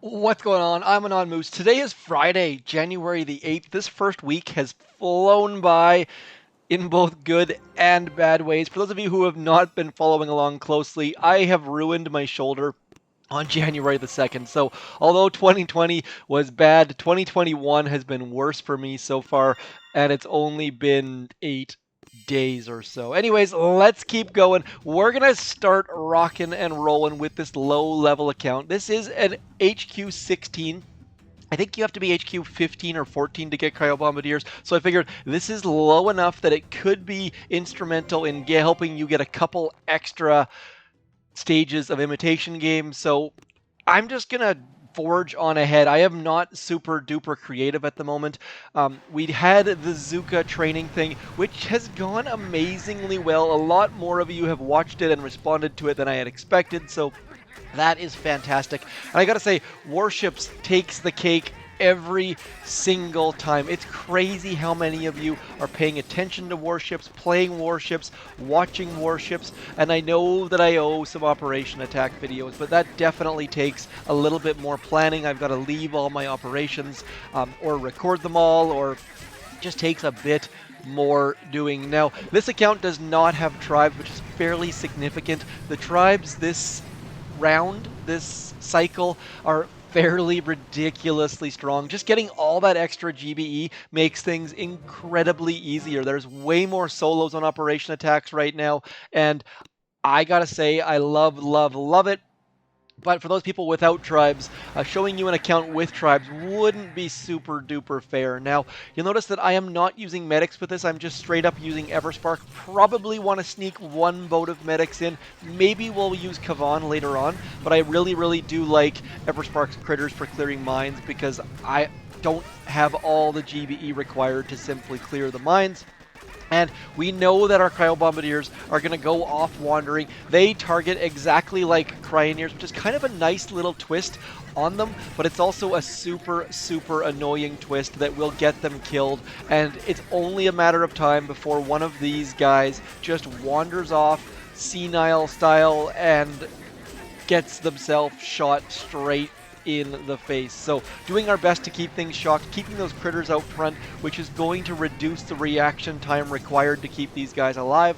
What's going on? I'm Anon Moose. Today is Friday, January the 8th. This first week has flown by in both good and bad ways. For those of you who have not been following along closely, I have ruined my shoulder on January the 2nd. So, although 2020 was bad, 2021 has been worse for me so far, and it's only been 8 days or so. Anyways, let's keep going. We're going to start rocking and rolling with this low level account. This is an HQ 16. I think you have to be HQ 15 or 14 to get Cryo Bombardiers, so I figured this is low enough that it could be instrumental in helping you get a couple extra stages of imitation game. So I'm just gonna forge on ahead. I am not super duper creative at the moment. We had the Zuka training thing, which has gone amazingly well. A lot more of you have watched it and responded to it than I had expected, so that is fantastic. And I gotta say, Warships takes the cake every single time. It's crazy how many of you are paying attention to Warships, playing Warships, watching Warships, and I know that I owe some Operation Attack videos, but that definitely takes a little bit more planning. I've got to leave all my operations or record them all, or just takes a bit more doing. Now, this account does not have tribes, which is fairly significant. The tribes this round, this cycle, are fairly ridiculously strong. Just getting all that extra GBE makes things incredibly easier. There's way more solos on Operation Attacks right now, and I gotta say, I love, love, love it. But for those people without tribes, showing you an account with tribes wouldn't be super duper fair. Now, you'll notice that I am not using medics with this. I'm just straight up using Everspark. Probably want to sneak one boat of medics in. Maybe we'll use Kavan later on. But I really, really do like Everspark's critters for clearing mines because I don't have all the GBE required to simply clear the mines. And we know that our Cryo Bombardiers are going to go off wandering. They target exactly like Cryoneers, which is kind of a nice little twist on them, but it's also a super, super annoying twist that will get them killed. And it's only a matter of time before one of these guys just wanders off, senile style, and gets themselves shot straight in the face. So doing our best to keep things shocked, keeping those critters out front, which is going to reduce the reaction time required to keep these guys alive.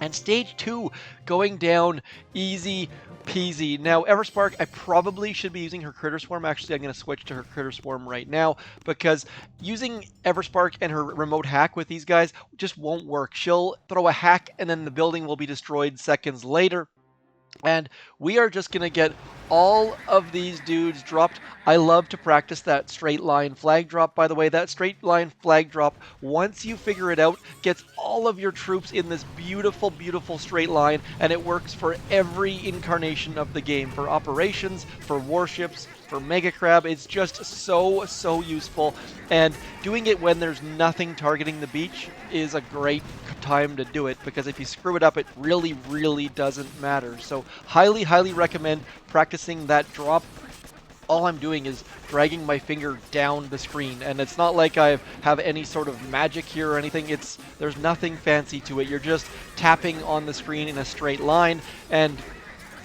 And stage 2 going down easy peasy. Now, Everspark, I probably should be using her Critter Swarm. Actually, I'm going to switch to her Critter Swarm right now because using Everspark and her remote hack with these guys just won't work. She'll throw a hack and then the building will be destroyed seconds later. And we are just going to get all of these dudes dropped. I love to practice that straight line flag drop, by the way. That straight line flag drop, once you figure it out, gets all of your troops in this beautiful, beautiful straight line, and it works for every incarnation of the game. For operations, for warships, for Mega Crab, it's just so, so useful. And doing it when there's nothing targeting the beach is a great time to do it, because if you screw it up, it really, really doesn't matter. So highly, highly recommend practicing that drop. All I'm doing is dragging my finger down the screen, and it's not like I have any sort of magic here or anything. There's nothing fancy to it. You're just tapping on the screen in a straight line and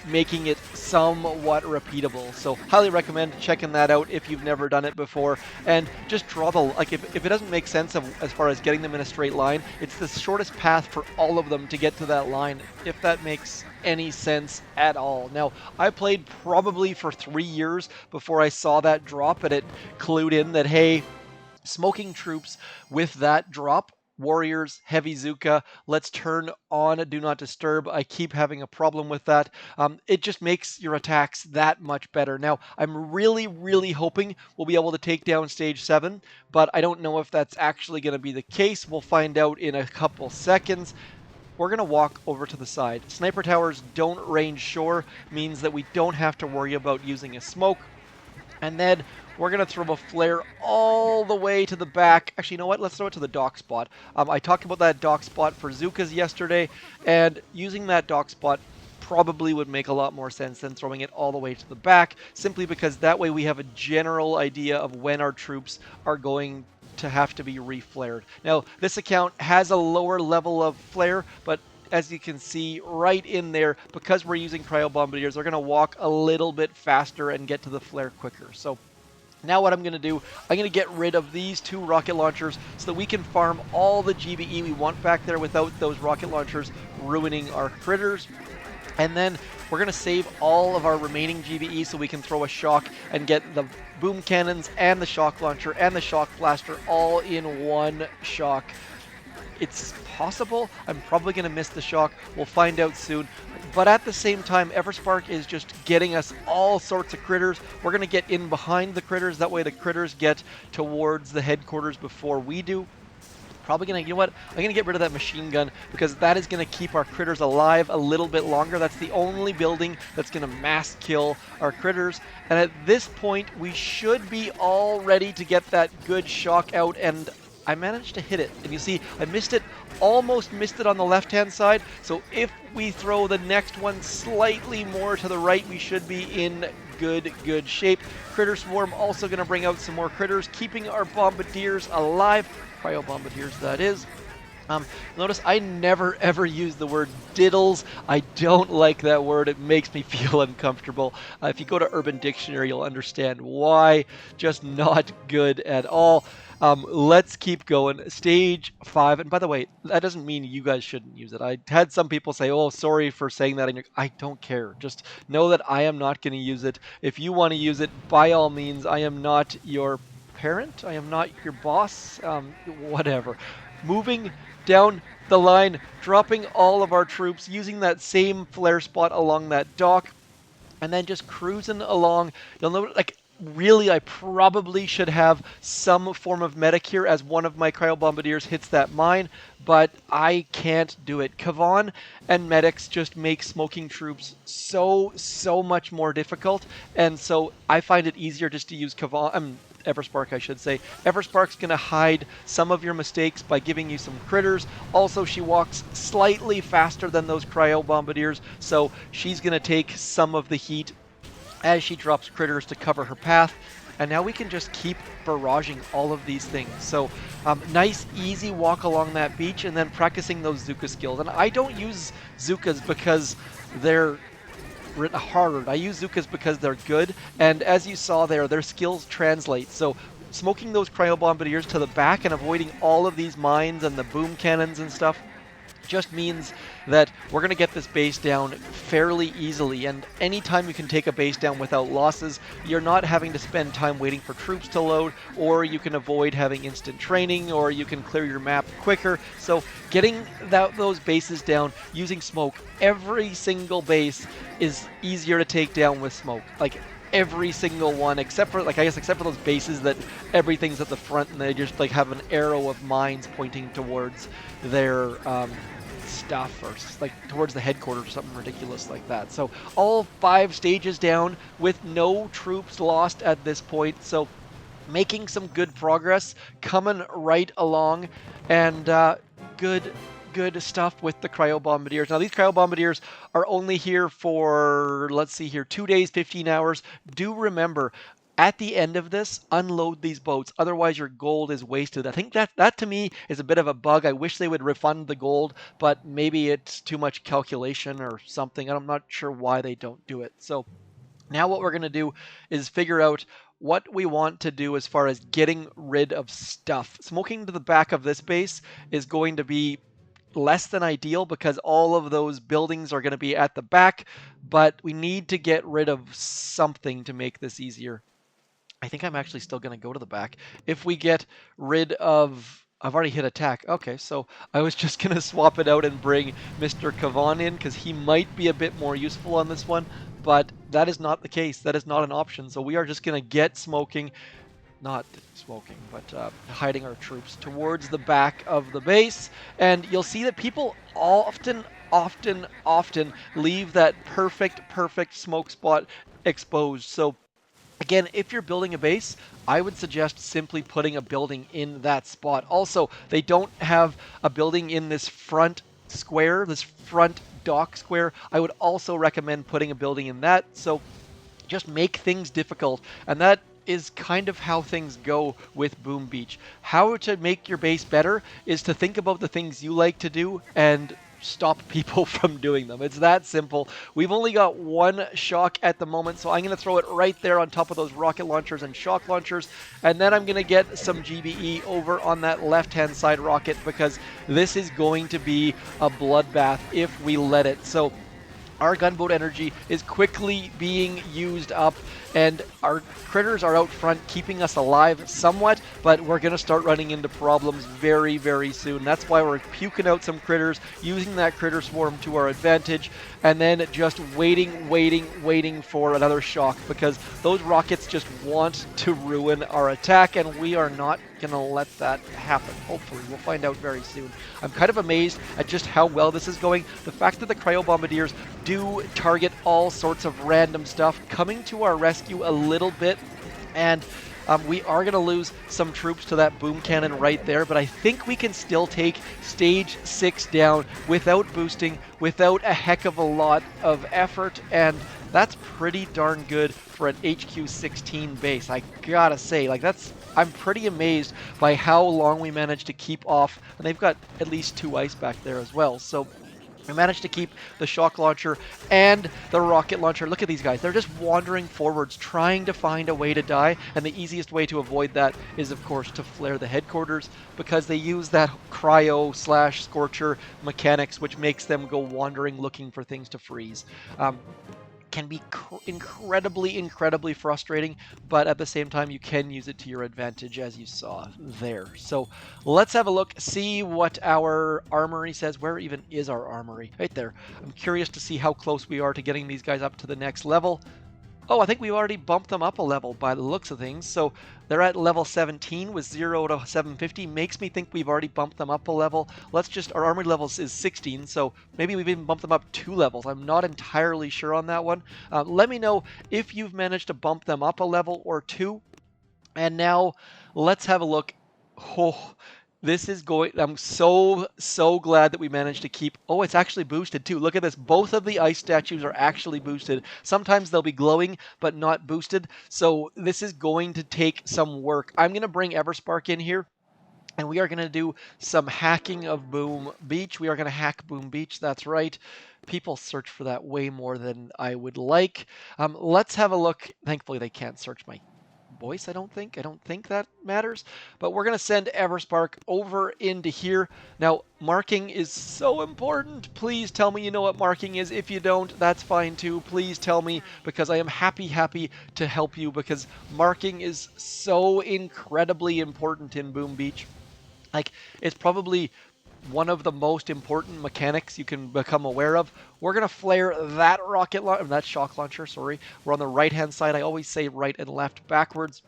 making it somewhat repeatable. So highly recommend checking that out if you've never done it before. And just draw the, like, if it doesn't make sense as far as getting them in a straight line, it's the shortest path for all of them to get to that line, if that makes any sense at all. Now, I played probably for 3 years before I saw that drop, and it clued in that, hey, smoking troops with that drop, Warriors, Heavy Zuka, let's turn on Do Not Disturb. I keep having a problem with that. It just makes your attacks that much better. Now, I'm really, really hoping we'll be able to take down Stage 7, but I don't know if that's actually going to be the case. We'll find out in a couple seconds. We're going to walk over to the side. Sniper towers don't range shore, means that we don't have to worry about using a smoke. And then we're going to throw a flare all the way to the back. Actually, you know what? Let's throw it to the dock spot. I talked about that dock spot for Zukas yesterday, and using that dock spot probably would make a lot more sense than throwing it all the way to the back, simply because that way we have a general idea of when our troops are going to have to be reflared. Now, this account has a lower level of flare, but as you can see right in there, because we're using Cryo Bombardiers, they're going to walk a little bit faster and get to the flare quicker. So now what I'm going to do, I'm going to get rid of these 2 rocket launchers so that we can farm all the GBE we want back there without those rocket launchers ruining our critters. And then we're going to save all of our remaining GBE so we can throw a shock and get the boom cannons and the shock launcher and the shock blaster all in one shock. It's possible. I'm probably going to miss the shock. We'll find out soon. But at the same time, Everspark is just getting us all sorts of critters. We're going to get in behind the critters. That way the critters get towards the headquarters before we do. Probably going to, you know what, I'm going to get rid of that machine gun because that is going to keep our critters alive a little bit longer. That's the only building that's going to mass kill our critters. And at this point, we should be all ready to get that good shock out, and I managed to hit it. And you see, I missed it, almost missed it on the left-hand side. So if we throw the next one slightly more to the right, we should be in good shape. Critter Swarm also going to bring out some more critters, keeping our Bombardiers alive. Cryo Bombardiers, that is. Notice I never ever use the word diddles. I don't like that word. It makes me feel uncomfortable. If you go to Urban Dictionary, you'll understand why. Just not good at all. Let's keep going. Stage 5. And by the way, that doesn't mean you guys shouldn't use it. I had some people say, oh, sorry for saying that. And I don't care. Just know that I am not going to use it. If you want to use it, by all means, I am not your parent. I am not your boss. Whatever. Moving down the line, dropping all of our troops, using that same flare spot along that dock, and then just cruising along. You'll know, like, really, I probably should have some form of medic here as one of my Cryo Bombardiers hits that mine, but I can't do it. Kavan and medics just make smoking troops so much more difficult, and so I find it easier just to use Kavan. Everspark, I should say. Everspark's going to hide some of your mistakes by giving you some critters. Also, she walks slightly faster than those Cryo Bombardiers, so she's going to take some of the heat as she drops critters to cover her path. And now we can just keep barraging all of these things. So nice, easy walk along that beach and then practicing those Zuka skills. And I don't use Zukas because they're hard. I use Zukas because they're good, and as you saw there, their skills translate. So smoking those Cryo Bombardiers to the back and avoiding all of these mines and the boom cannons and stuff just means that we're going to get this base down fairly easily. And anytime you can take a base down without losses, you're not having to spend time waiting for troops to load, or you can avoid having instant training, or you can clear your map quicker. So getting those bases down using smoke, every single base is easier to take down with smoke. Like every single one, except for those bases that everything's at the front and they just like have an arrow of mines pointing towards their stuff, or like towards the headquarters or something ridiculous like that. So all 5 stages down with no troops lost at this point. So making some good progress, coming right along, and good stuff with the Cryo Bombardiers. Now, these Cryo Bombardiers are only here for, let's see here, 2 days, 15 hours. Do remember, at the end of this, unload these boats. Otherwise, your gold is wasted. I think that to me is a bit of a bug. I wish they would refund the gold, but maybe it's too much calculation or something. I'm not sure why they don't do it. So now what we're going to do is figure out what we want to do as far as getting rid of stuff. Smoking to the back of this base is going to be less than ideal because all of those buildings are going to be at the back, but we need to get rid of something to make this easier. I think I'm actually still going to go to the back. If we get rid of... I've already hit attack. Okay, so I was just going to swap it out and bring Mr. Kavan in because he might be a bit more useful on this one, but that is not the case. That is not an option. So we are just going to get smoking, not smoking, but hiding our troops towards the back of the base. And you'll see that people often leave that perfect smoke spot exposed. So again, if you're building a base, I would suggest simply putting a building in that spot. Also, they don't have a building in this front square, this front dock square. I would also recommend putting a building in that. So just make things difficult. And that is kind of how things go with Boom Beach. How to make your base better is to think about the things you like to do and stop people from doing them. It's that simple. We've only got one shock at the moment, so I'm going to throw it right there on top of those rocket launchers and shock launchers, and then I'm going to get some GBE over on that left-hand side rocket, because this is going to be a bloodbath if we let it. So our gunboat energy is quickly being used up, and our critters are out front keeping us alive somewhat, but we're going to start running into problems very, very soon. That's why we're puking out some critters, using that critter swarm to our advantage, and then just waiting for another shock, because those rockets just want to ruin our attack, and we are not going to let that happen. Hopefully. We'll find out very soon. I'm kind of amazed at just how well this is going. The fact that the Cryo Bombardiers do target all sorts of random stuff, coming to our rescue a little bit, and we are going to lose some troops to that boom cannon right there, but I think we can still take stage 6 down without boosting, without a heck of a lot of effort, and that's pretty darn good for an HQ-16 base. I gotta say, like, I'm pretty amazed by how long we managed to keep off, and they've got at least 2 ice back there as well, so we managed to keep the shock launcher and the rocket launcher. Look at these guys. They're just wandering forwards, trying to find a way to die. And the easiest way to avoid that is, of course, to flare the headquarters, because they use that cryo/scorcher mechanics, which makes them go wandering looking for things to freeze. Can be incredibly frustrating, but at the same time you can use it to your advantage, as you saw there. So let's have a look, see what our armory says. Where even is our armory? Right there. I'm curious to see how close we are to getting these guys up to the next level. Oh, I think we've already bumped them up a level by the looks of things. So they're at level 17 with 0 to 750. Makes me think we've already bumped them up a level. Our armory levels is 16, so maybe we've even bumped them up 2 levels. I'm not entirely sure on that one. Let me know if you've managed to bump them up a level or 2. And now let's have a look. Oh, this is going... I'm so glad that we managed to keep... Oh, it's actually boosted too. Look at this. Both of the ice statues are actually boosted. Sometimes they'll be glowing, but not boosted. So this is going to take some work. I'm going to bring Everspark in here, and we are going to do some hacking of Boom Beach. We are going to hack Boom Beach. That's right. People search for that way more than I would like. Let's have a look. Thankfully, they can't search my voice, I don't think that matters, but we're going to send Everspark over into here. Now, marking is so important. Please tell me you know what marking is. If you don't, that's fine too. Please tell me, because I am happy to help you, because marking is so incredibly important in Boom Beach. Like, it's probably one of the most important mechanics you can become aware of. We're going to flare that that shock launcher, sorry. We're on the right-hand side. I always say right and left backwards.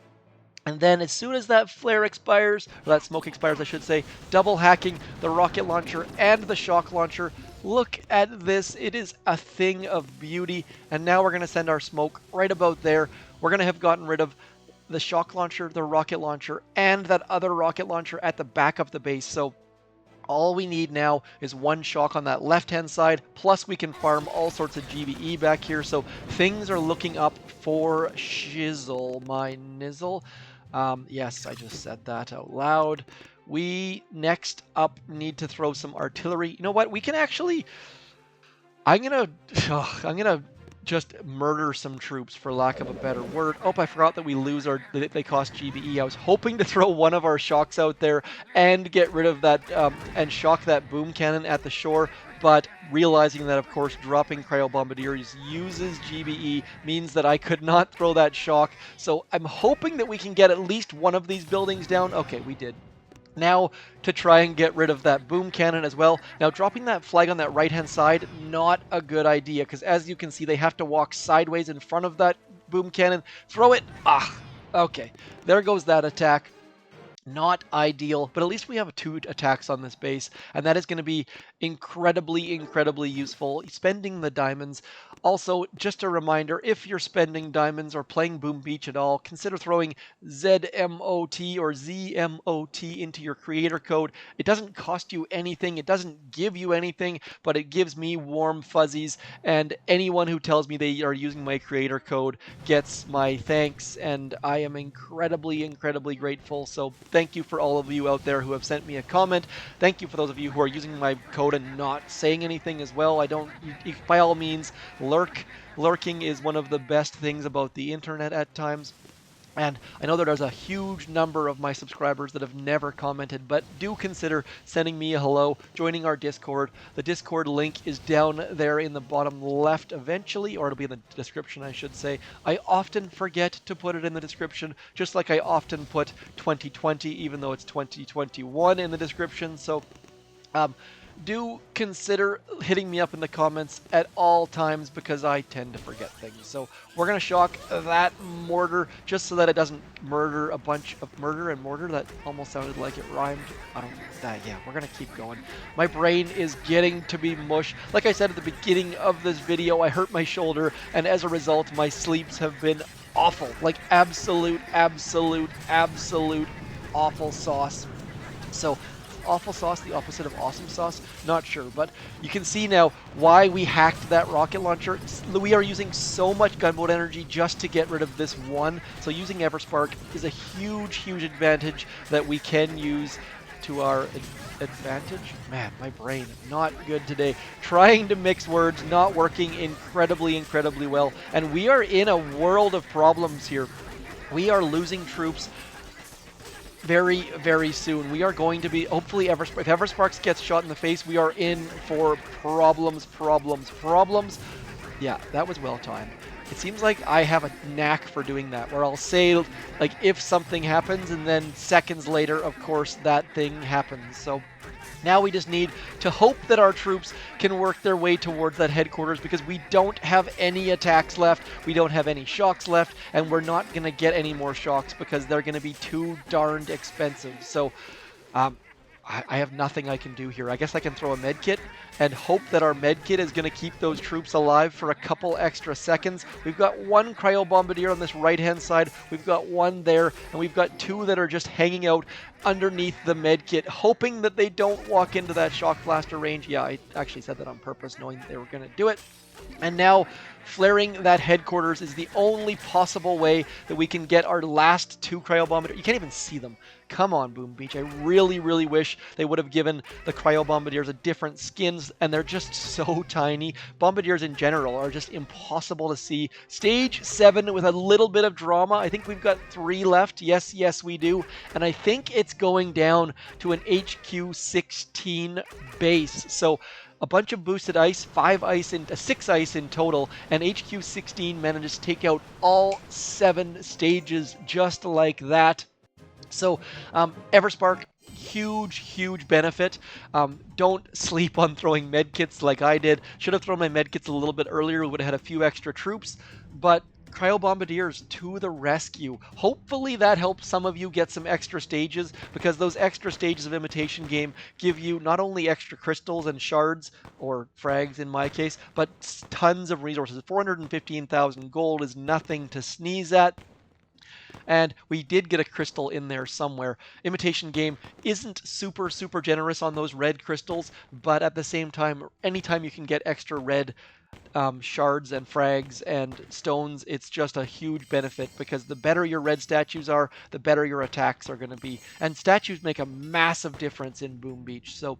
And then as soon as that flare expires, or that smoke expires, I should say, double hacking the rocket launcher and the shock launcher. Look at this. It is a thing of beauty. And now we're going to send our smoke right about there. We're going to have gotten rid of the shock launcher, the rocket launcher, and that other rocket launcher at the back of the base. So all we need now is one shock on that left-hand side, plus we can farm all sorts of GBE back here, so things are looking up for shizzle, my nizzle. Yes, I just said that out loud. We, next up, need to throw some artillery. You know what? We can actually... I'm gonna just murder some troops, for lack of a better word. Oh, I forgot that we lose they cost GBE. I was hoping to throw one of our shocks out there and get rid of that, and shock that boom cannon at the shore, but realizing that, of course, dropping Cryo Bombardiers uses GBE means that I could not throw that shock, so I'm hoping that we can get at least one of these buildings down. Okay, we did. Now to try and get rid of that boom cannon as well. Now dropping that flag on that right-hand side, not a good idea, because as you can see, they have to walk sideways in front of that boom cannon. Throw it. Okay. There goes that attack. Not ideal, but at least we have 2 attacks on this base, and that is going to be incredibly useful. Spending the diamonds. Also, just a reminder, if you're spending diamonds or playing Boom Beach at all, consider throwing ZMOT or ZMOT into your creator code. It doesn't cost you anything, it doesn't give you anything, but it gives me warm fuzzies, and anyone who tells me they are using my creator code gets my thanks, and I am incredibly grateful. So thank you for all of you out there who have sent me a comment. Thank you for those of you who are using my code emote and not saying anything as well. I don't, by all means, lurking is one of the best things about the internet at times. And I know that there's a huge number of my subscribers that have never commented, but do consider sending me a hello, joining our Discord. The Discord link is down there in the bottom left eventually, or it'll be in the description, I should say. I often forget to put it in the description, just like I often put 2020, even though it's 2021 in the description. So do consider hitting me up in the comments at all times because I tend to forget things. So we're going to shock that mortar just so that it doesn't murder a bunch of murder and mortar. That almost sounded like it rhymed. I don't yeah, we're going to keep going. My brain is getting to be mush. Like I said at the beginning of this video, I hurt my shoulder, and as a result, my sleeps have been awful. Like absolute awful sauce. So awful sauce, the opposite of awesome sauce? Not sure, but you can see now why we hacked that rocket launcher. We are using so much gunboat energy just to get rid of this one, so using Everspark is a huge advantage that we can use to our advantage. Man, my brain, not good today. Trying to mix words, not working incredibly well, and we are in a world of problems here. We are losing troops very soon. We are going to be, hopefully, if Eversparks gets shot in the face, we are in for problems. Yeah, that was well timed. It seems like I have a knack for doing that, where I'll say, like, if something happens, and then seconds later, of course, that thing happens. So now we just need to hope that our troops can work their way towards that headquarters, because we don't have any attacks left, we don't have any shocks left, and we're not going to get any more shocks because they're going to be too darned expensive. So I have nothing I can do here. I guess I can throw a medkit and hope that our medkit is going to keep those troops alive for a couple extra seconds. We've got one Cryo Bombardier on this right-hand side. We've got one there, and we've got two that are just hanging out underneath the medkit, hoping that they don't walk into that shock blaster range. Yeah, I actually said that on purpose, knowing that they were going to do it. And now, flaring that headquarters is the only possible way that we can get our last two Cryo Bombardiers. You can't even see them. Come on, Boom Beach. I really wish they would have given the Cryo Bombardiers a different skins, and they're just so tiny. Bombardiers in general are just impossible to see. Stage 7 with a little bit of drama. I think we've got 3 left. Yes, we do. And I think it's going down to an HQ 16 base. So a bunch of boosted ice, 6 ice in total, and HQ 16 manages to take out all 7 stages just like that. So Everspark, huge benefit. Don't sleep on throwing medkits like I did. Should have thrown my medkits a little bit earlier. We would have had a few extra troops, but Cryo Bombardiers to the rescue. Hopefully that helps some of you get some extra stages, because those extra stages of Imitation Game give you not only extra crystals and shards, or frags in my case, but tons of resources. 415,000 gold is nothing to sneeze at. And we did get a crystal in there somewhere. Imitation Game isn't super generous on those red crystals, but at the same time, anytime you can get extra red shards and frags and stones, it's just a huge benefit, because the better your red statues are, the better your attacks are going to be. And statues make a massive difference in Boom Beach. So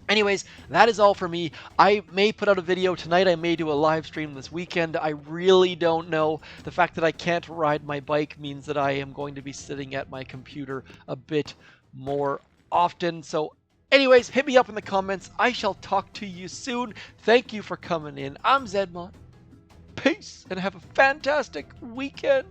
anyways, that is all for me. I may put out a video tonight. I may do a live stream this weekend. I really don't know. The fact that I can't ride my bike means that I am going to be sitting at my computer a bit more often. So anyways, hit me up in the comments. I shall talk to you soon. Thank you for coming in. I'm zmot. Peace, and have a fantastic weekend.